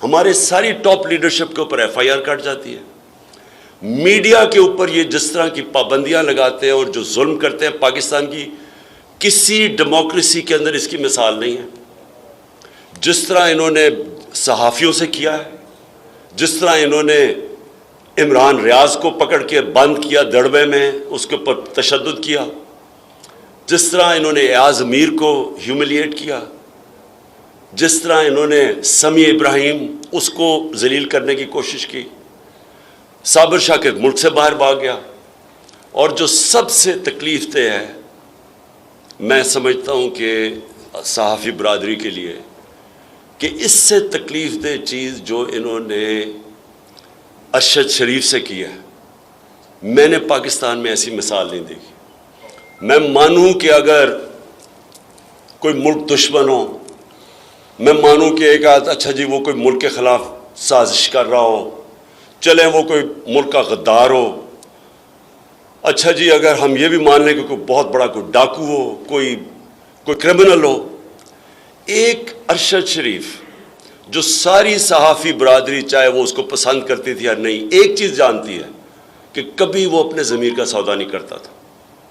ہمارے ساری top leadership کے اوپر ایف آئی آر کٹ جاتی ہے. میڈیا کے اوپر یہ جس طرح کی پابندیاں لگاتے ہیں اور جو ظلم کرتے ہیں پاکستان کی، کسی ڈیموکریسی کے اندر اس کی مثال نہیں ہے. جس طرح انہوں نے صحافیوں سے کیا ہے، جس طرح انہوں نے عمران ریاض کو پکڑ کے بند کیا دڑبے میں، اس کے اوپر تشدد کیا، جس طرح انہوں نے ایاز میر کو ہیوملیٹ کیا، جس طرح انہوں نے سمیع ابراہیم اس کو ذلیل کرنے کی کوشش کی، صابر شاہ کے ملک سے باہر بھاگ گیا. اور جو سب سے تکلیف دہ ہے میں سمجھتا ہوں کہ صحافی برادری کے لیے، کہ اس سے تکلیف دہ چیز جو انہوں نے ارشد شریف سے کی ہے، میں نے پاکستان میں ایسی مثال نہیں دیکھی. میں مانوں کہ اگر کوئی ملک دشمن ہو، میں مانوں کہ ایک اچھا جی وہ کوئی ملک کے خلاف سازش کر رہا ہو، چلیں وہ کوئی ملک کا غدار ہو، اچھا جی اگر ہم یہ بھی مان لیں کہ کوئی بہت بڑا کوئی ڈاکو ہو، کوئی کرمنل ہو. ایک ارشد شریف جو ساری صحافی برادری چاہے وہ اس کو پسند کرتی تھی یا نہیں، ایک چیز جانتی ہے کہ کبھی وہ اپنے ضمیر کا سودا نہیں کرتا تھا.